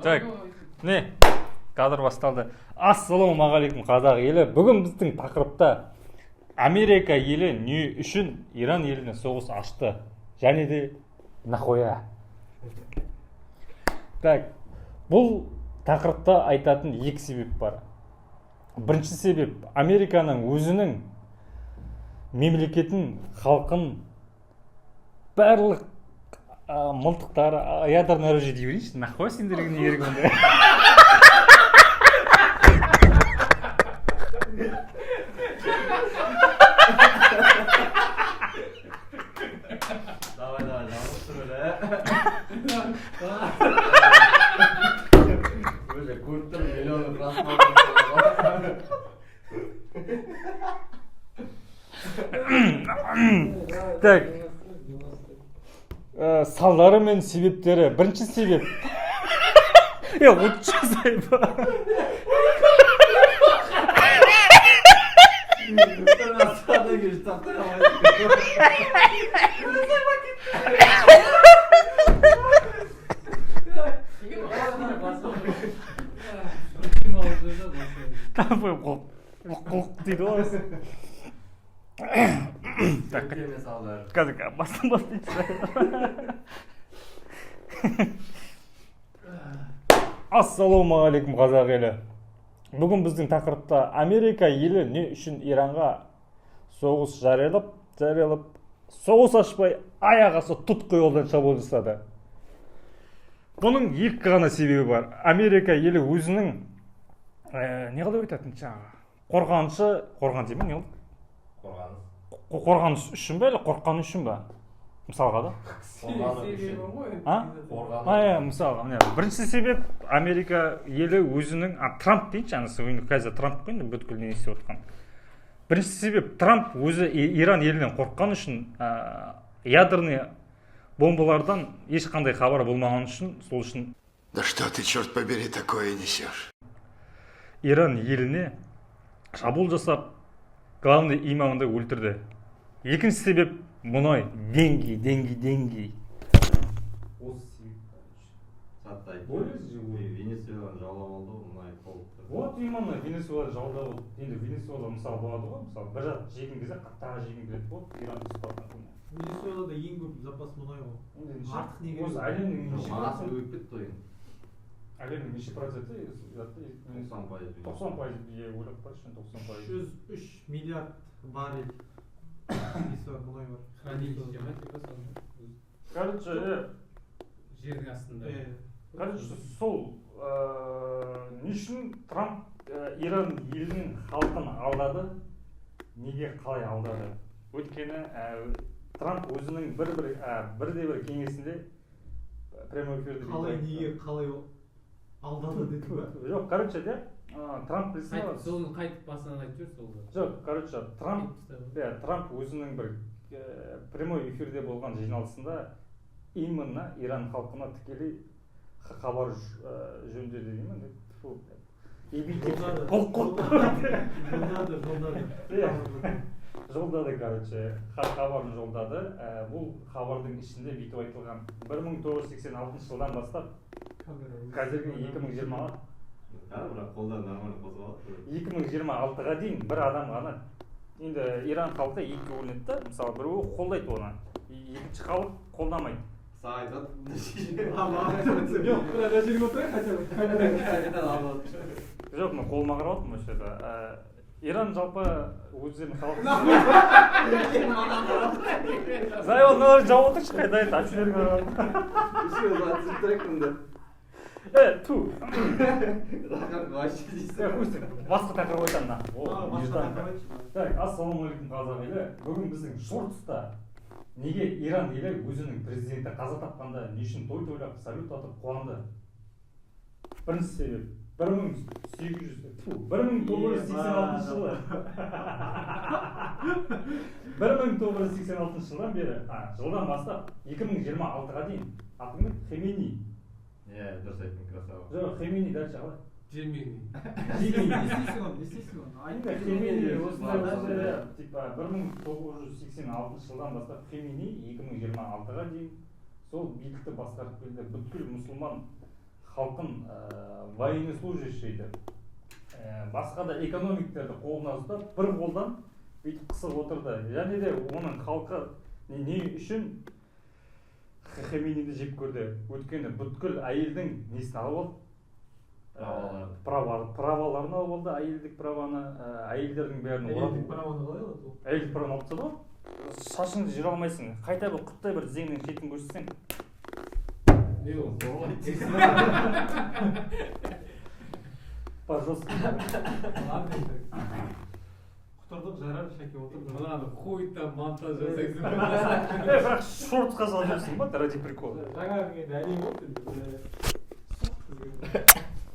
Так, не, кадр басталды. Ассалаумағалейкум қазақ елі. Бүгін біздің тақырыпта Америка елі не үшін Иран еліне соғыс ашты? Және де нахуя? Так, бұл тақырыпта айтатын екі себеп бар. Бірінші себеп Американың өзінің мемлекетін, халқын барлық мылтықтары, ядерное оружие дей берейінші, нахуй сендерге не керек онда? Давай, жалғыз сөйле. Уже көріп тұр, миллионы просмотр. Так, салдары мен себептері. Бірінші себеп. Лучше сайба. Құлық дейді ғой. Қазір бастан Ассалаумағалейкум қазақ елі. Бүгін біздің тақырыпта Америка елі не үшін Иранға соғыс жариялап, соғыс ашпай аяқ асты тұтқи жолдан шабуыл жасады. Бұның екі ғана себебі бар. Америка елі өзінің не қылып айтатын жаңағы қорған деймін, не қылып? Қорғаныс үшін бе, әлі қорққаны үшін бе? Мысалға да? Мысалға. Бірінші себеп Америка елі өзінің, Трамп дейінші, анысы қазір Трамп қойын, бүткіл не істеп отқан. Бірінші себеп Трамп өзі Иран елінен қорққан үшін, ядерный бомбалардан ешқандай хабар болмаған үшін, сол үшін. Да что ты, черт побери, такое несешь? Иран еліне шабуыл жасап, главный имамды өлтірді. Екінші себеп мұнай, деньги. Осы себеп. Саттай. Венесуэланы жаулап алды, мұнай қолыпты. Вот именно Венесуэланы жаулап алды. Енді Венесуэла мысалы болады ғой, мысалы бір жақ жеген кезде қаттаға жеген келеді болды, Иран тұспақтан. Венесуэлада ең көп запас мұнай ғой. Артық неге? Осы әлемнің неше Мағасы өйіп кетті ойын. Әлемнің неше проценті? 90% бие ойлап бар үшін 90%. 3 миллиард баррель мұнай бар. Хранилище ма типа сонда? Короче, жердің астында. Короче, сол не үшін Трамп Иран елінің халқын алдады? Неге қалай алдады? Өйткені Трамп өзінің бірде-бір кеңесінде прямой эфирде қалай алдады деді ба? Жоқ, короче, Трамп білсін ба? Соны қайтып басынан айтып жүр сол. Жоқ, короче, Трамп өзінің бір прямой эфирде болған жиналысында именно Иран халқына тікелей хабар жөнде деймін. Жолдады, короче, хабарын жолдады. Бұл хабардың ішінде бүйтіп айтылған 1986 жылдан бастап қазіргі 2020-ға 2026-ға дейін бір адам ғана, енді Иран халқы екі бөлінеді, мысалы біреуі қолдайды оны, екінші халық қолдамайды. Сағайтады. Жоқ, мен қолыма қарап отырмын осы жерде. Иран жалпы өздерінің халқы. Зайолналар жауып отыршы, қайда айтты, әпшілерге қарап. Ту. Басқа тақырып айтамын. Так, ассалаумағалейкум қазақ елі. Бүгін біздің шортыста неге Иран елі өзінің президенті қаза тапқанда не үшін той тойлап, салют атып қуанды? Бірінші себеп 1986 жылдан бері, жылдан бастап 2026-ға дейін атыңды Хемейни. Дұрыс айттың, красава. Жоқ, Хемейни дальше қалай? Жемейни. Хемейни осындай типа 1986 жылдан бастап Хемейни 2026-ға дейін сол билікті басқарып келді. Бүткіл мұсылман халқын военнослужащийді басқа да экономиктерді қолына ұстап бір қолдан бүйтіп қысып отырды. Және де оның халқы не үшін Хомейниді жек көрді? Өйткені бүткіл әйелдің несін алып алды? Праваларын алып алды, әйелдік праваны, әйелдердің бәрін Әйелдік праваны қалай алады ол? әйелдік праваны алып тастады ғой. Шашыңды жыра алмайсың. Қайта бір құттай бір тізеңнің шетін көрсетсең. Не ол? Пожалуйста. Құтырдық жарар, шәке отырды. Мынаны хуйта монтаж жасайсың. Бірақ шортқа салып жүрсің ба, ради прикола. Жаңа келгенде әдемі болды.